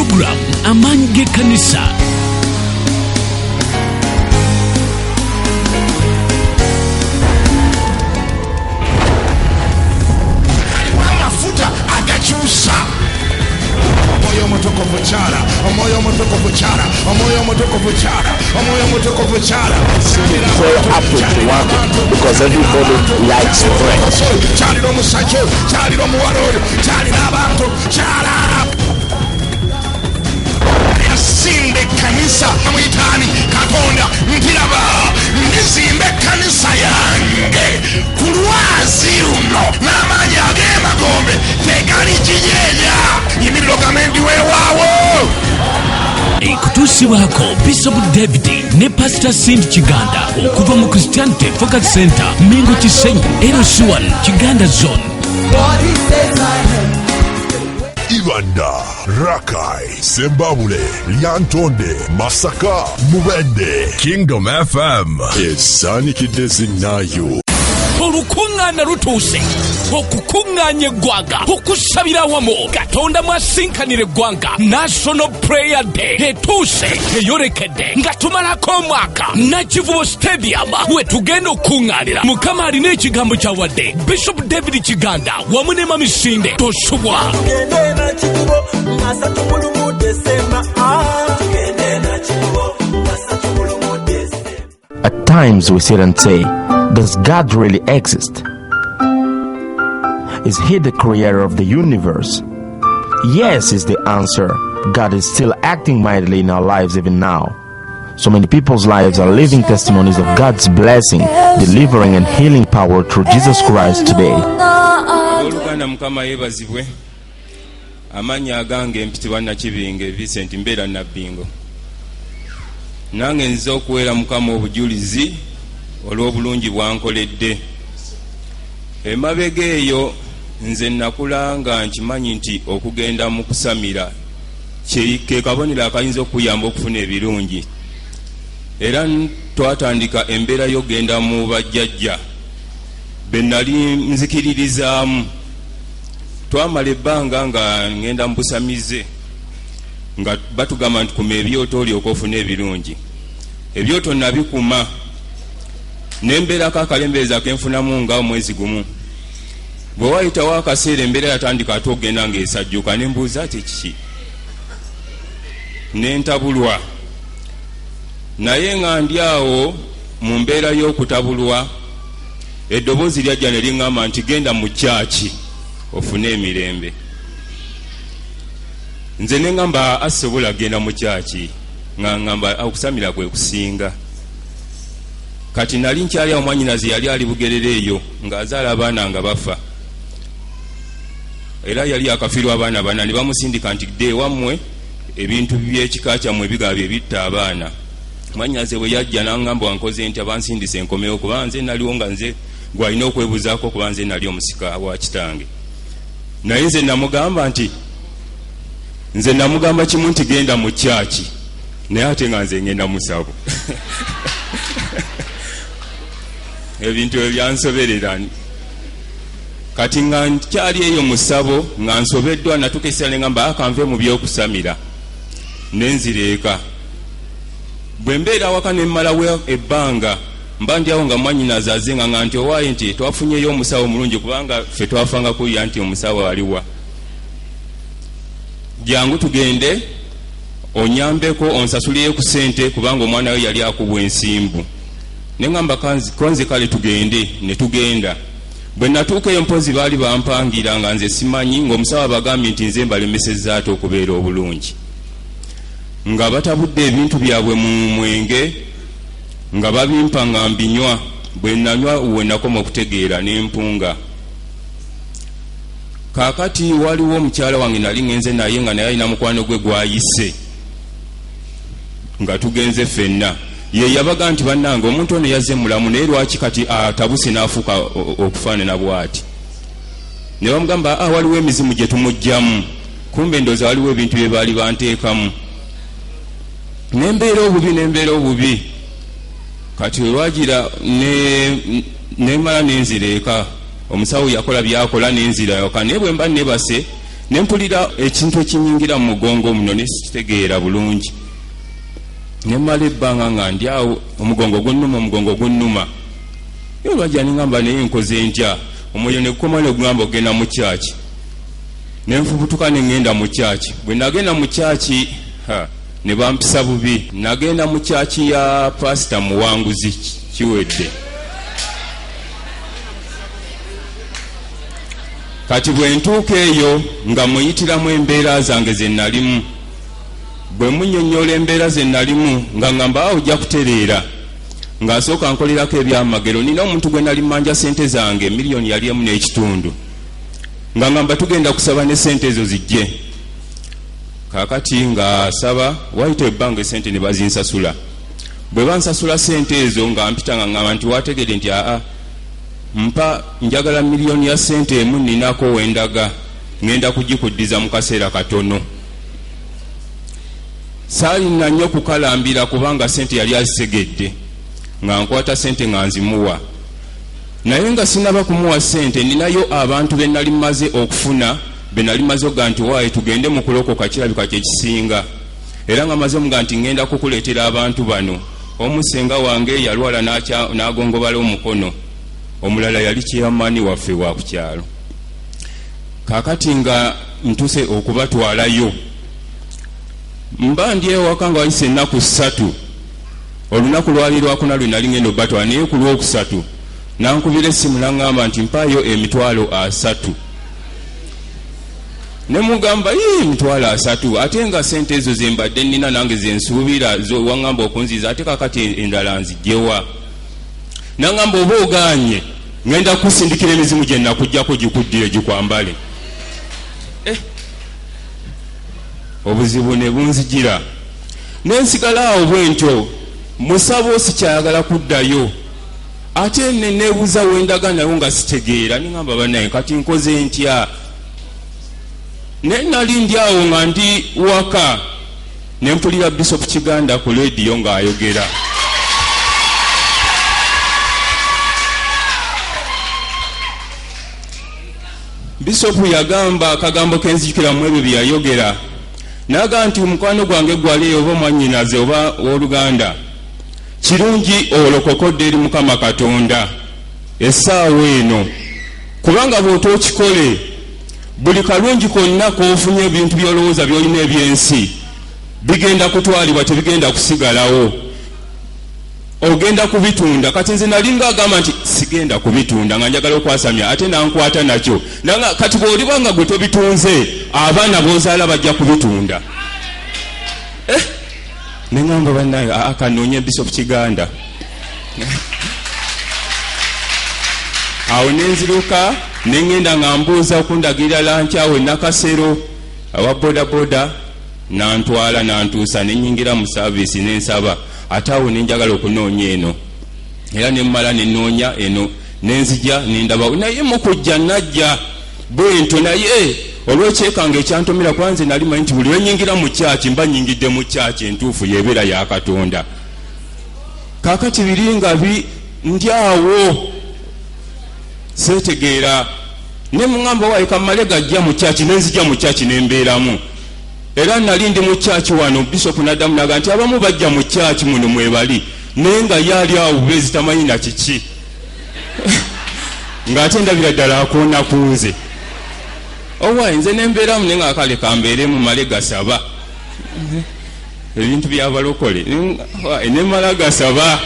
program Amange Kanisa. Prayer approach to work because everybody likes prayer. Simbe kanisa mwitani katonda ntiraba nizimbe kanisa yange kulwazi uno n'amanya ag'emagombe tegali kijeja yimirogamenti wewawo. Ekutusi wako Bishop David ne Pastor Saint Kiganda okuva mu Christianity Focus Center Mingo Kisenyi LC1 Kiganda Zone. Kiganda, Rakai, Sembabule, Lyantonde, Masaka, Mubende, Kingdom FM. Esanikidde zinnayo. Olukungana lutuse okukunganya eggwanga okusabira wamu Katonda mwasinkanira eggwanga National Prayer Day etuuse eyolekedde nga tumalako omwaka Nakivubo Stadium we tugenda okukung'anira. Mukama alina ekigambo kyawadde Bishop David Kiganda wamu ne Mamisinde tosubwa. At times we sit and say, does God really exist? Is He the creator of the universe? Yes is the answer. God is still acting mightily in our lives even now. So many people's lives are living testimonies of God's blessing, delivering and healing power through Jesus Christ today. Amanya agange mpitibwa Nakibinge Vincent Mbera Nabingo. Nange nze okuwera Mukama obujulizi olw'obulungi bwankoledde. Emabega eyo nze nakulanga nkimanyi nti okugenda mu kusamira ke kabonero akayinza okuyamba okufuna ebirungi. Era twatandika embeera y'ogenda mu bajjajja be nali nzikiririzaamu. Twamala ebbanga nga ngenda mbusamize nga batugamba nti kuma ebyoto olyoka ofuna ebirungi. Ebyoto nabikuma nembeerako akalembeeza kenfunamu nga omwezi gumu. Bwe wayitawo akaseera embeera yatandika ate ogenda ng'esajjuka nembuuza ati kiki nentabulwa. Naye nga ndi awo mu mbeera y'okutabulwa eddoboozi lyajja ne liŋŋamba nti genda mu kyaki ofune emirembe. Nze ne ngamba asobola genda mu kyaki nga ngamba okusamira kwe kusinga. Kati nali nkyali awo mwannyinaze yali ali Bugerere eyo ng'azaala abaana nga bafa. Era yali akafiirwa abaana bana ne bamusindika nti dde wammwe ebintu by'ekika kyammwe bigaba ebitta abaana. Mwannyinaze bwe yajja n'angamba wankoze nti abansindise enkomewo kuba nze naliwo nga nze gwalina okwebuzaako kuba nze nali omusika wa kitange. Naye nze namugamba nti nze namugamba kimu nti genda mu kyaki naye ate nga nze ngenda musabo. Ebintu ebyansoberera kati nga nkyali eyo musabo nga nsobeddwa natukesera ne ngamba akanve mu by'okusamira nenzireeka. Bwe mbeera waka ne mmalawo ebbanga mba ndi awo nga mwannyinaze azenga nga nti owaaye nti twafunyeyo omusawo omulungi kubanga ffe twafanga kuya nti omusawo aliwa. Jangu tugende onyambeko onsasulire ku ssente kubanga omwana we yali akubwa ensimbu. Ne ngamba konzi kale tugende ne tugenda. Bwe natuuka eyo mpozi baali bampangira nga nze simanyi ng'omusawo abagambye nti nze mbalemesezza ate okubeera obulungi. Nga batabudde ebintu byabwe mu mwenge nga babimpa nga mbinywa. Bwe nanywa uwe nakoma okutegeera n'empunga. Kaakati waliwo omukyala wange nali ngenze naye nga naye alina mukwano gwe gwayise nga tugenze ffenna. Ye yabaga nti bannange omuntu ono yazze mulamu naye lwaki kati atabuse n'afuuka okufaanana bw'ati. Ne bamugamba waliwo emizimu gye tumugjamu. Kumbe ndooza waliwo ebintu bye baali banteekamu. Nembeera obubi. Kati olwagira nemala nenzireeka. Omusawo yakola byakola nenzira yoka. Naye bwe mba nebase nempulira ekintu ekinyingira mu mugongo muno nesikitegeera bulungi nemala ebbanga nga ndi awo omugongo gunnuma yo lwajja ningamba naye nkoze ntya omwoyo ne gukoma ne gugamba ogenda mu kyaki nenfubutuka ne ngenda mu kyaki bwe nagenda mu kyaki ne bampisa bubi nagenda mu kyaki ya pasita Muwanguzi kiwedde kati bwe ntuuka eyo nga muyitiramu embeera zange ze nalimu bwe munnyonnyola embeera ze nalimu nga ngamba ojja kutereera ng'asooka nkolerako ebyamagero nina omuntu gwe nali manja sente zange miliyoni yali emu n'ekitundu nga ngamba tugenda kusaba ne sente ezo zijje kaakati ng'asaba wayita ebbanga esente ne bazinsasula bwe bansasula sente ezo nga mpita nga ngamba nti wategedde nti mpa njagala miliyoni ya sente emu ninako wendaga ngenda kugikuddiza mu kaseera katono saalina nnyo kukalambira kubanga sente yali azisegedde nga nkwata sente nga nzimuwa naye nga sinaba kumuwa sente ninayo abantu be nali maze okufuna be nali maze oga nti waaye tugende mu kulokoka kirabika kyekisinga era nga maze omuga nti ngenda kukuleetera abantu bano omusenga wange yalwala n'agongobala omukono omulala yali kyeyamaani waffe wa ku kyalo kaakati nga ntuse okubatwalayo mba ndi ewaka nga wayise ennaku 3 olunaku lwali lwakuna lwe nali ngenda obatwala naye ku lwokusatu nankubira essimu naŋŋamba nti mpaayo emitwalo 3 ne mugamba emitwalo 3 ate nga sente ezo zembadde nina nange zensuubira waŋŋamba okunziza ate kakati endala nzijjewa naŋŋamba oba ogaanye ngenda kusindikira emizimu gye nakujjako gikuddire gikwambale obuzibu ne bunzijira nensigala awo bwentyo musabo sikyayagala kuddayo ate neneebuuza wendaga nayo nga sitegeera ningamba banaye kati nkoze ntya ne nali ndi awo nga ndi waka nempulira Bishop Kiganda ku leediyo ng'ayogera Bishop yagamba akagambo kenzijukiramu ebyo bye yayogera naga nti omukwano gwange gwali oba mwannyinaze oba w'Oluganda kirungi olokokodde eri Mukama Katonda essaawa eno kubanga bw'otookikole buli kalungi konna k'ofunye ebintu by'olowooza by'olina eby'ensi bigenda kutwalibwa tebigenda kusigalawo ogenda kubitunda kati nze nalinga agamba nti sigenda kubitunda nga njagala okwasamya ate nankwata nakyo nanga kati bw'olibanga gwe tobitunze abaana b'ozaala bajja kubitunda neŋŋamba bannaye akanoonye Bishop Kiganda awo nenziruka neŋŋenda nga mbuuza okundagirira lankyawe nakasero awa bodaboda nantwala nantuusa nenyingira mu saavisi nensaba ate awo nenjagala okunoonya eno era nemmala nenoonya eno nenzija nendaba naye mukujja najja bwento naye olw'ekyekanga ekyantomera kwanze nali manyi nti buli lwenyingira mu kyaki mba nyingidde mu kyaki entuufu yebeera ya Katonda kaakati biringa ndi awo seetegeera ne muŋŋamba waaye kammale gajja mu kyaki nenzija mu kyaki nembeeramu era nali ndi mu kyaki wano Bishop naddamu naga nti abamu bajja mu kyaki muno mwebali naye nga yaali awo bubeezi tamanyi na kiki ng'ate ndabira ddala akoona kunze owaaye nze nembeeramu naye nga Akali kambeeremu male gasaba ebintu byabalokole nemala gasaba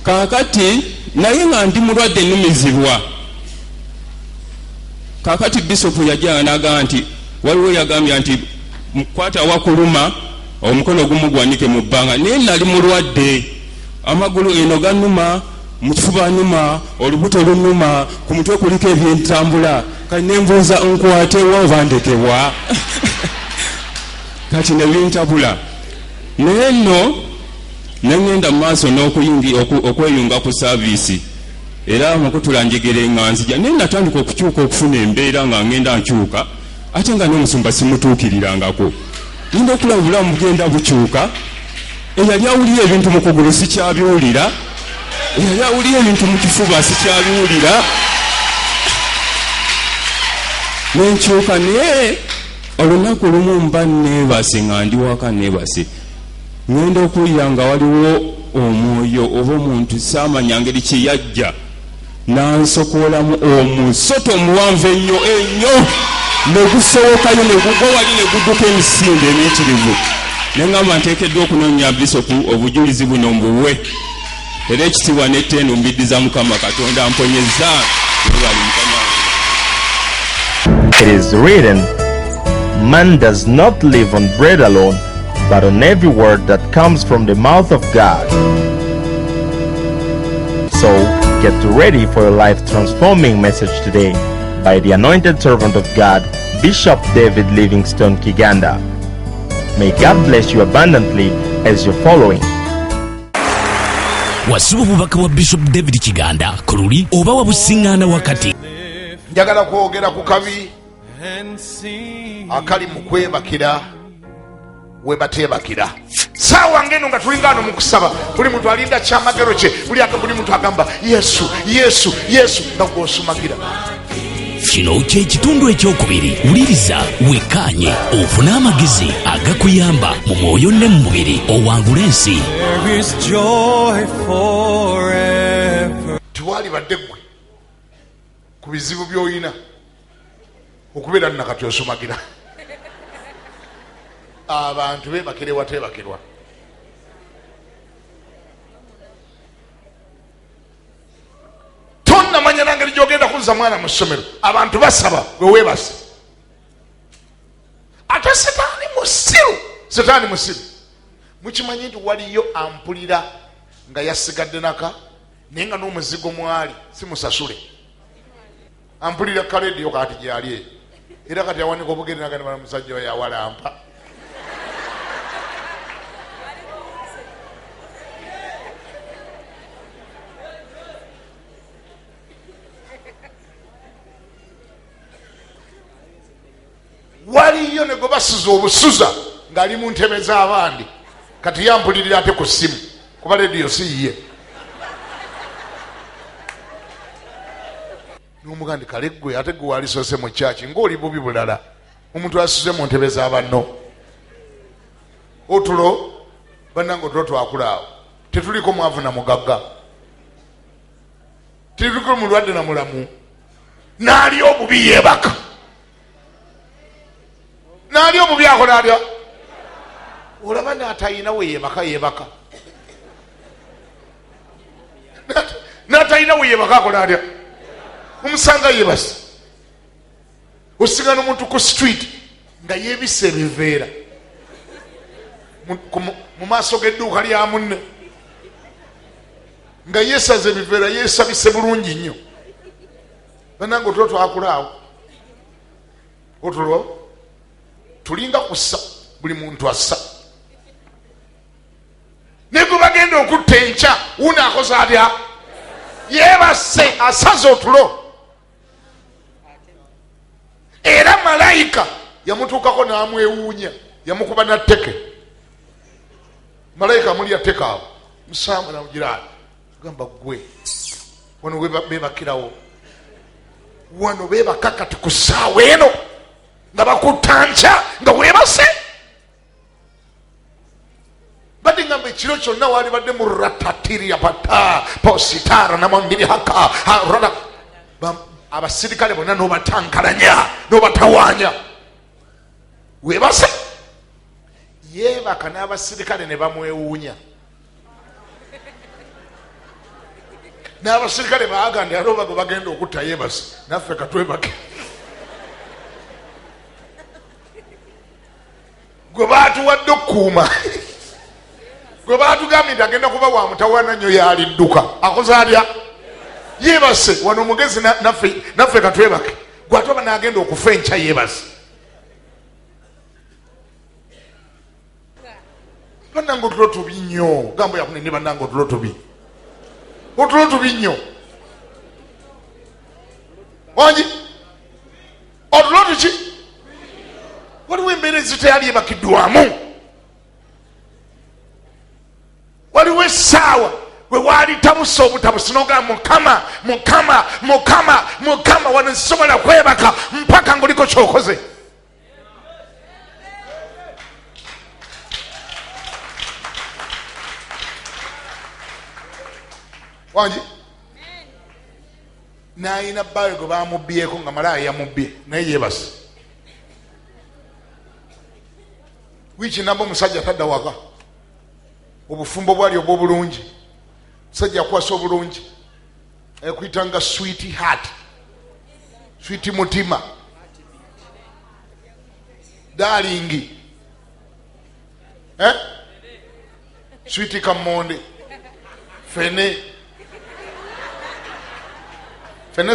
kaakati naye nga ndi mulwadde ennumizibwa kaakati Bishop yajja n'agamba nti waliwo yagambya nti mukwata wakuluma omukono gumu gwanike mu bbanga naye nali mulwadde amagulu eno gannuma mu kifuba nnuma olubuto lunnuma ku mutwe kuliko ebyentambula kati nembuuza nkwatewa oba ndekebwa kati ne bintabula naye nno neŋŋenda mu maaso okweyunga ku saaviisi era mukutula njegere nga nzija naye natandika okukyuka okufuna embeera nga ngenda nkyuka ate nga n'omusumba simutuukirirangako ninda okulaba obulamu bugenda bukyuka eyali awulira ebintu mu kugulu sikyabiwulira eyali awulira ebintu mu kifuba sikyabiwulira nenkyuka naye olunaku lumu mba neebase nga ndi waka neebase ngenda okuwulira nga waliwo omwoyo oba omuntu saamanya ngeri kye yajja n'ansokoolamu omusoto omuwanvu ennyo negusowokayo negugwa wali negudduka emisinde emiyitirivu neŋŋamba nteekeddwa okunoonya bisopu obujulizi buno mbuwe era ekitiibwa n'etteeno mbiddiza Mukama Katonda mponyeza ebali Mukama. It is written, man does not live on bread alone, but on every word that comes from the mouth of God. So, get ready for a life-transforming message today by the anointed servant of God, Bishop David Livingstone Kiganda. May God bless you abundantly as you're following. Wasibu bubaka wa Bishop David Kiganda kuruli oba wabusiŋŋaana wakati. Njagala kwogera ku kabi akali Mukwebakira Webatebakira. Saawa ngeno nga tulingano mu kusaba buli muntu alinda kyamagero kye buli muntu agamba Yesu Yesu Yesu nga gwosumagira. Kino kye kitundu ekyokubiri wuliriza wekkaanye ofune amagezi agakuyamba mu mwoyo ne mu mubiri owangula ensi. Tiwali badde ggwe ku bizibu by'oyina okubeera nakati osumagira. Abantu bebakire watebakirwa. Tonna manya nangeri gyogenda kunza mwana mu ssomero abantu basaba gwe weebase. Ate setaani musiru mukimanyi nti waliyo ampulira nga yasigadde naka naye nga n'omuzigo mwali simusasule. Ampulira kalediyo kati gyali eyo era kati awanika obugere nagani bana musajja we yawalampa. Waliyo ne gwe basuza obusuza ng'ali mu ntebe z'abandi kati yampulirira ate ku ssimu kuba lediyo si yiye. N'omugandi kale ggwe ate gwe walisoose mu kyaki ng'oli bubi bulala omuntu asuze mu ntebe z'abanno. Otulo bannange otulo twakula awo tetuliko mwavu na mugagga tetuliko mulwadde na mulamu n'ali obubi yeebaka. N'ali obubi akola atya? Olaba n'atayina we yeebaka n'atayina we yeebaka akola atya? Omusanga yeebase. Osigana omuntu ku street nga yeebise ebiveera mu maaso g'edduuka lya munne nga yeesaze ebiveera yeesabise bulungi nnyo. Bannange otulo twakula awo otulo tulinga kussa buli muntu assa ne gwe bagenda okutta enkya wuno akoze atya? Yeebase asaze otulo. Era malayika yamutuukako n'amwewuunya yamukuba na tteke. Malayika amulya tteke awo musamba namugiraani gamba gwe wano bebakirawo wano bebaka kati ku ssaawa eno nga bakutta nkya nga weebase. Badde ngamba ekiro kyonna waali badde mu ratatiriya pata positara namangiri haka rada abasirikale bonna n'obatankalanya n'obatawaanya weebase. Yeebaka n'abasirikale ne bamwewuunya n'abasirikale baagandi ate oba gwe bagenda okutta yeebase naffe katwebake. Gwe baatuwadde okukuuma gwe baatugambye nti agenda kuba wa mutawaana nnyo yalidduka akoze atya? Yeebase. Wano omugezi naffe katwebake gwe ate oba n'agenda okufa enkya yeebase. Bannange otulo tubi nnyo gambo yakunene bannange otulo tubi nnyo wangi otulo tuki waliwo embeera ezitayali ebakiddwamu. Waliwo essaawa we wali tabusa obutabusi noga mukama mukama mukama mukama wano nsobola kwebaka mpaka ngoliko kyokoze. Wanji naina bayo gwe bamubyeko nga malaya yamubye naye yebase. Wiiki namba omusajja tadda waka obufumbo bwali obw'obulungi, musajja akwasa obulungi ekuyitanga sweet heart, sweet mutima, darling, sweet kamonde, fene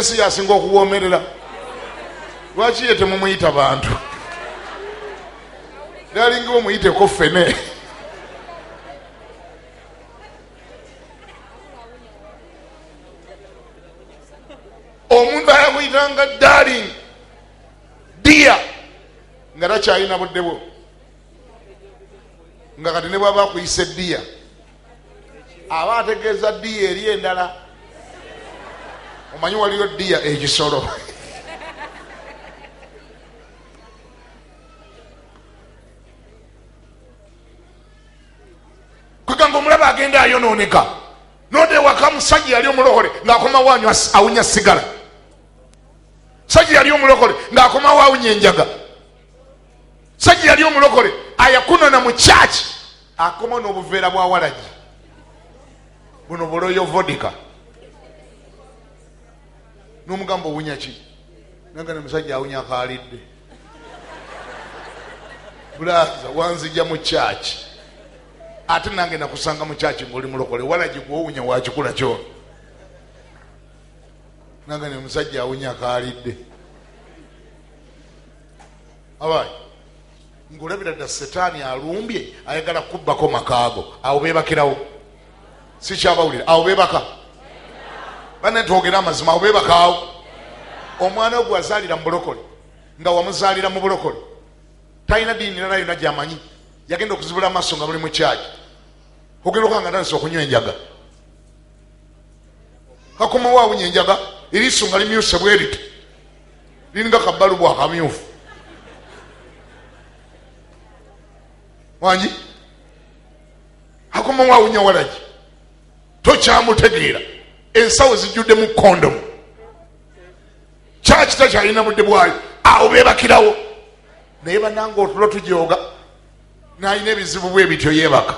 si yasinga okuwomerera. Lwaki ye temumuyita bantu? Darling omuyiteko fene. Omuntu ayakuyitanga darling, dear, nga takyalina budde bwo, nga kati ne bwaba akuyise dear aba ategeeza dear eri endala. Omanyi waliyo dear ekisolo. Kugamba omulaba agenda ayonooneka node waka musajja yali omulokole ng'akomawo awunya sigala, sajja yali omulokole ng'akomawo awunya enjaga, sajja yali omulokole ayakunona mu kyaki akoma n'obuveera bwa walagi buno buloyo vodika n'omugamba owunya ki nanga ne musajja awunya akaalidde. Bulaza wanzija mu kyaki ate nange nakusanga mu kyaki ng'oli mulokole walagi gw'owunya wakikula kyono nanga ne musajja awunya akaalidde. Abayi ng'olabira dda setaani alumbye ayagala kubbako makaago, awo beebakirawo. Si kyabawulira, awo beebaka bane twogera amazima, awo beebakaawo. Omwana ogwo azaalira mu bulokole nga wamuzaalira mu bulokole talina diini nala yonna gyamanyi, yagenda okuzibula amaaso nga buli mu kyaki, ogenda okanga ntanisa okunywa enjaga, kakomawo awunya enjaga, eriiso nga limyuse bwe riti liringa kabbalubu akamyufu. Wanji akomawo awunya walagi, tokyamutegeera, ensawo zijjudde mu kondomu, kyaki takyalina budde bwayo, awo beebakirawo. Naye bannanga otulo tujooga n'alina ebizibu bwe bityo yeebaka.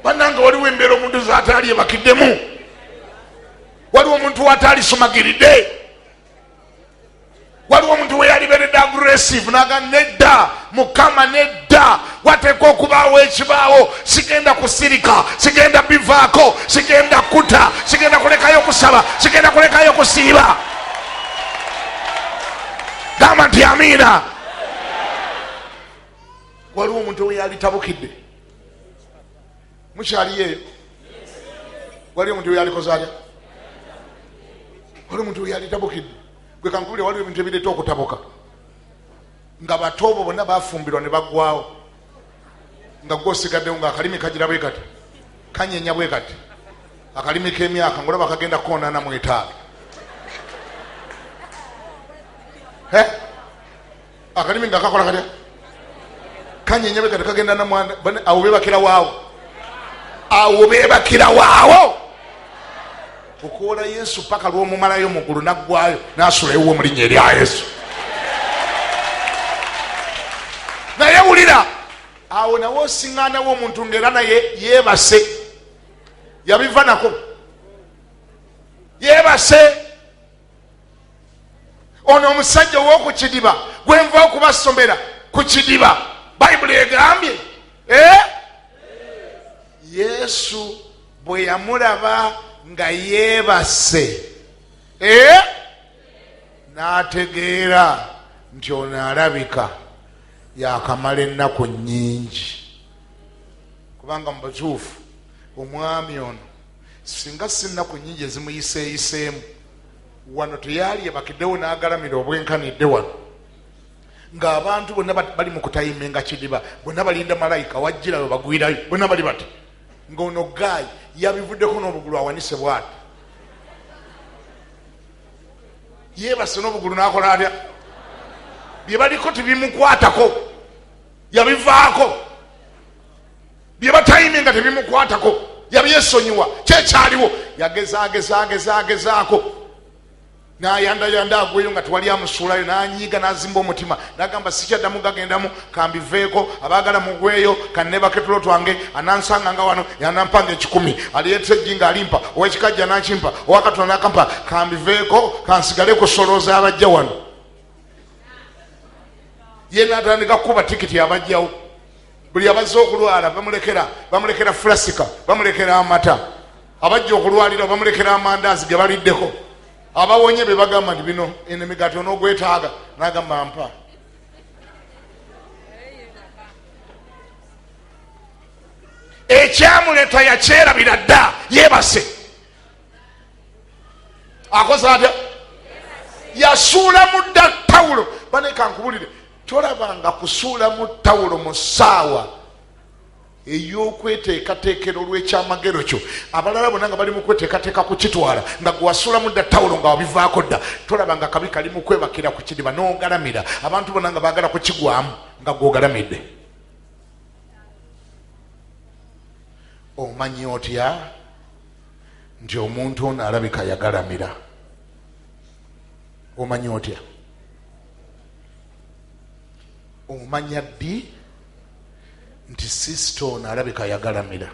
Bannanga waliwo embeera omuntu zaataali yebakiddemu, waliwo omuntu watalisumagiridde, waliwo omuntu we yaliberedde aggressive naga nedda mukama nedda, wateekwa okubaawo ekibaawo, sigenda kusirika, sigenda bivaako, sigenda kuta, sigenda kulekayo kusaba, sigenda kulekayo kusiiba. Gamba nti amiina. Waliwo omuntu we yali tabukidde, mukyaliyeeyo? Waliwo omuntu we yalikoze atya? Waliwo omuntu we yali tabukidde? Gwe kankubire waliwo ebintu ebireeta okutabuka, nga bato bo bonna bafumbirwa ne baggwawo, nga gwosigaddewo nga akalimi kagira bwe kati, kanyenya bwe kati, akalimi k'emyaka ngolaba kagenda koonana mu etaano. Akalimi nga kakola katya kanyenya bwe kati kagenda na mwana. Awo beebakira waawo, awo beebakira waawo. Okuwola Yesu paka lw'omumalayo muggulu naggwayo n'asula ewuwo mu linnya erya Yesu. Naye wulira, awo nawe osiŋŋaanawo omuntu ng'era naye yeebase, yabiva nako, yeebase. Ono omusajja ow'oku kidiba gwe nva okubasomera ku kidiba, bayibuli egambye Yesu bwe yamulaba nga yeebase n'ategeera nti ono alabika yakamala ennaku nnyingi, kubanga mu butuufu omwami ono singa si nnaku nnyingi ezimuyiseeyiseemu, wano teyali yebakiddewo n'agalamira obwenkanidde wano, ng'abantu bonna bali mu kutayimenga kidiba, bonna balinda malayika wajjirayo bagwirayo, bonna bali bati, ng'ono gaayi yabivuddeko n'obugulu awanise bwati yeebase n'obugulu n'akola atya bye baliko tebimukwatako yabivaako bye batayiminga tebimukwatako yabyesonyiwa kyekyaliwo yagezaako nayandayanda agweyo nga tewali amusuulayo nanyiiga nazimba omutima nagamba sikyaddamu gagendamu kambiveeko abaagala mugweyo kannebaketolo twange anansanga nga wano yanampanga 1,000 aliyetsa ejji nga alimpa owekikajja nakimpa owakatula nakampa kambiveeko kansigale kusolooza abajja wano ye natandika kuba tikiti abajjawo buli abazze okulwala bamulekera fulasika bamulekera amata abajja okulwalira bamulekera amandaazi ge baliddeko abawonye be bagamba nti bino enemigato n'ogwetaaga nagamba mpa ekyamuleta yakyerabira dda yeebase akoze atya yasuula mu dda tawulo banekankubulire tolabanga kusuula mu tawulo mu ssaawa ey'okweteekateekera olw'ekyamagero kyo abalala bonna nga bali mu kweteekateeka kukitwala nga gwasuula mu dda tawulo nga wabivaako dda tolabanga kabi kali mu kwebakira ku kidiba n'ogalamira abantu bonna nga baagala kukigwamu nga gwogalamidde omanyi otya nti omuntu ono alabika yagalamira omanyi otya omanya ddi nti sisita ono alabika yagalamira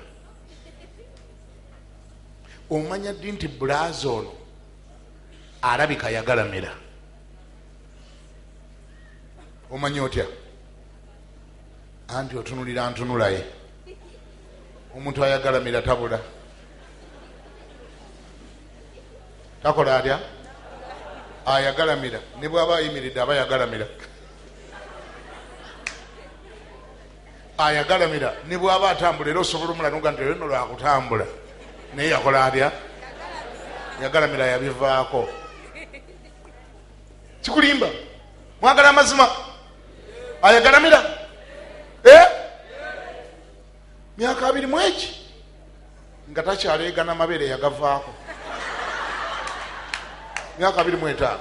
omanya ddi nti bulaaza ono alabika yagalamira omanyi otya anti otunulira ntunulaye omuntu ayagalamira tabula takola atya ayagalamira ne bwaba ayimiridde aba yagalamira ayagalamira ne bwaba atambula era osobola omulanuga nti olino lwakutambula naye yakola atya yagalamira yabivaako kikulimba mwagala amazima ayagalamira myaka 2 mweki nga takyaleegana mabeere yagavaako myaka 25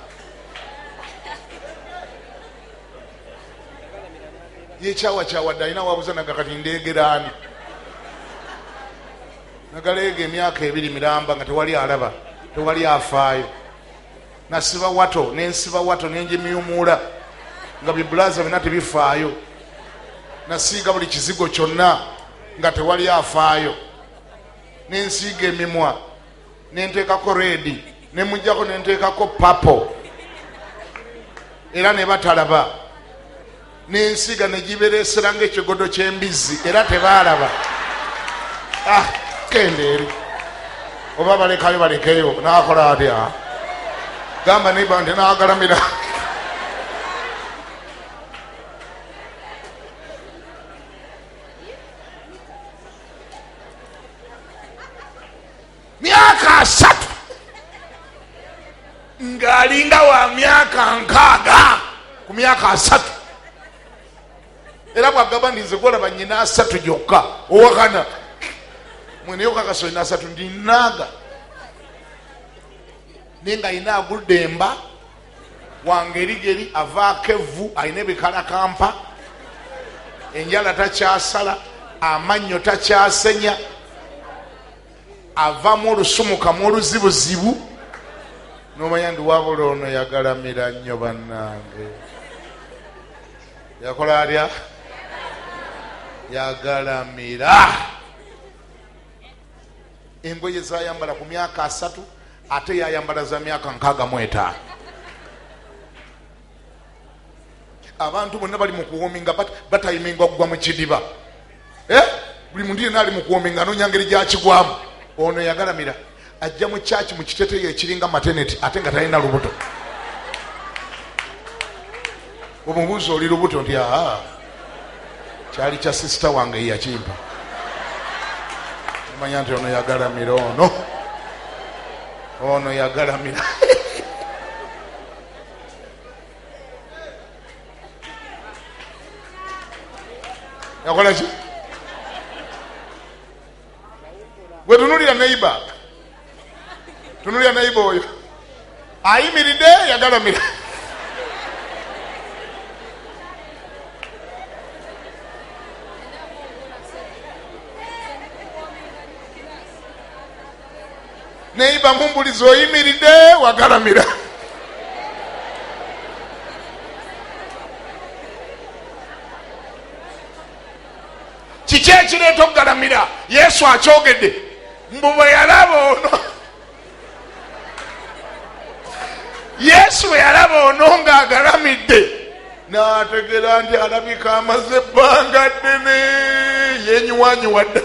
yekyawakyawadde alina wabuza naga kati ndeegeraani nagaleega emyaka 2 miramba nga tewali alaba tewali afaayo nasiba wato nensiba wato nenjemiyumuula nga bibulaza bina tebifaayo nasiiga buli kizigo kyonna nga tewali afaayo nensiiga emimwa nenteekako reedi nemujjako nenteekako papo era ne batalaba nensiga negiberesera ngaekigodo ky'embizzi era tebaalaba kendeeri oba balekayo balekeyo nakola atya gamba niba nti nagalamira myaka 3 ngaalinga wa myaka 6 ku myaka 3 era bwagamba ndinze gwolaba nyina 3 gyokka owakana mweneyo kakaso ina 3 ndinaga nenga ayina agudemba wangerigeri avaako evvu ayina ebikalakampa enjala takyasala amannyo takyasenya avamu olusumukamu oluzibuzibu nomanya ndi wabula ono yagalamira nnyo bannange yakola atya yagalamira engoye zayambala ku myaka 3 ate yayambala za myaka 65 abantu bonna bali mu kuwominga batayiminga okugwa mu kidiba buli muntu yenna ali mu kuwominga anonya ngeri gyakigwamu ono yagalamira ajja mu kyaki mu kiteteyo ekiringa maternity ate nga talina lubuto omubuuzi oli lubuto nti kyali kya sisita wange yakimpa omanya nti ono yagalamira ono yagalamira yakola ki bwetunulira neighbor oyo ayimiridde yagalamira. Neighbor mumbulizo oyimiridde wagalamira. Kiki ekireeta okugalamira? Yesu akyogedde mbu bwe yalaba ono, Yesu bwe yalaba ono ng'agalamidde n'ategeera nti alabika amaze ebbanga ddene yenyiwanyiwa dda.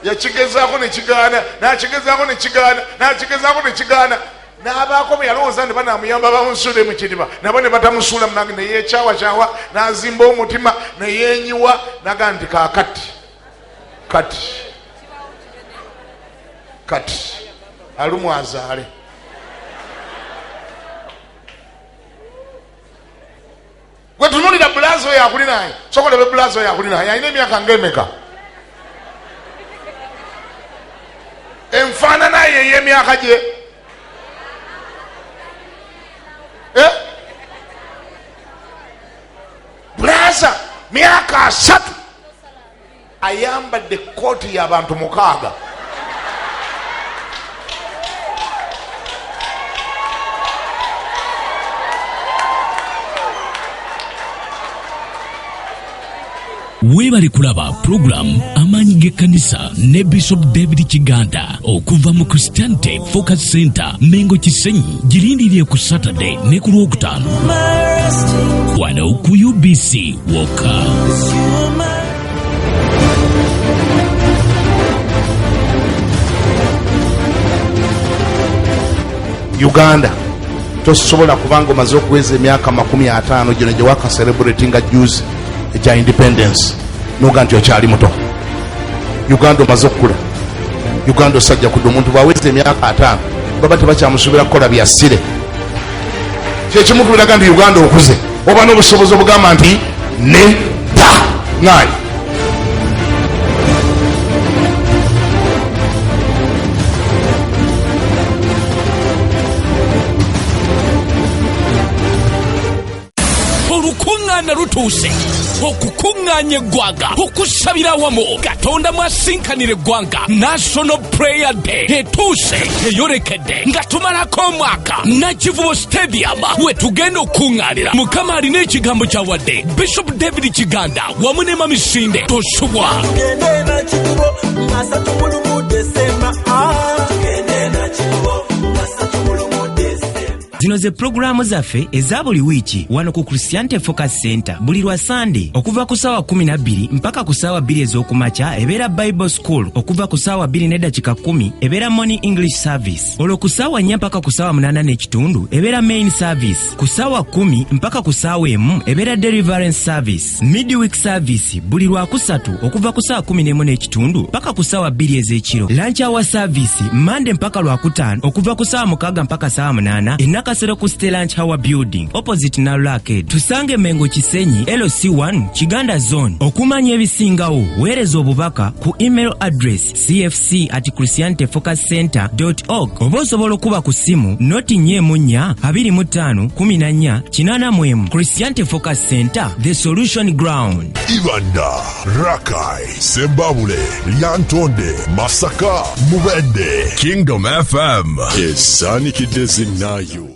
Yakigezaako ne kigaana, n'akigezaako ne kigaana, n'akigezaako ne kigaana, n'abaako bwe yalowooza ne banaamuyamba bamusuule mu kidiba, nabo ne batamusuula munange, ne yeekyawakyawa, n'azimba omutima, ne yeenyiwa, n'agaa nti kati alumu azaale. Gwe tunulira bulazo oyo akuli naye, sokola be bulazo oyo akuli naye, alina emyaka ng'emeka? Enfaanana ye ey'emyaka gye bulaza myaka 3 ayambadde kooti y'abantu 6. Webali kulaba program amanyi g'ekkanisa ne Bishop David Kiganda okuva mu Christianity Focus Center Mengo Kisenyi, girindirire ku Saturday ne ku Lwokutaano wano ku UBC Woka. Uganda tosobola kubanga omaze okuweza emyaka 50 gino gye waka celebratinga juice ekya independence noga nti okyali muto. Uganda omaze okukula. Uganda osajja kudde omuntu bwaweza emyaka 5 baba tebakyamusuubira kukola byassire. Kyekimu kubiraga nti Uganda okuze oba n'obusobozi obugamba nti nedda ngaayi. Olukuŋŋaana lutuuse, okukuŋŋaanya eggwanga, okusabira awamu Katonda mwasinkanira eggwanga. National Prayer Day etuuse, eyolekedde nga tumalako omwaka. Nakivubo Stadium we tugenda okukuŋŋaanira. Mukama alina ekigambo kyawadde Bishop David Kiganda wamu ne Mamisinde tosubwa. Zino ze programu zaffe eza buli wiiki wano ku Christianity Focus Center buli lwa Sunday okuva ku ssaawa 12 mpaka ku ssaawa 2 ez'okumakya ebeera Bible School, okuva ku ssaawa 2 n'eddakiika 10 ebeera Morning English Service, olwo ku ssaawa 4 mpaka ku ssaawa 8 n'ekitundu ebeera Main Service, ku ssaawa 10 mpaka ku ssaawa 1 ebeera Deliverance Service, Midweek Service buli lwa kusatu okuva ku ssaawa 11 n'ekitundu mpaka ku ssaawa 2 ez'ekiro, Lunch Hour Service Monday mpaka lwakutaano okuva ku ssaawa 6 mpaka ssaawa 8 Kasero ku Lunch Hour Building opposite Nalu Arcade. Tusange Mengo Kisenyi LC1 Kiganda Zone. Okumanya ebisingawo weereza obubaka ku email address cfc@christianityfocuscenter.org oba osobola okuba ku simu noti 4251484. Christianity Focus Center, the solution ground. Kiganda, Rakai, Sembabule, Lyantonde, Masaka, Mubende. Kingdom FM is Sani Kidezi Nayo.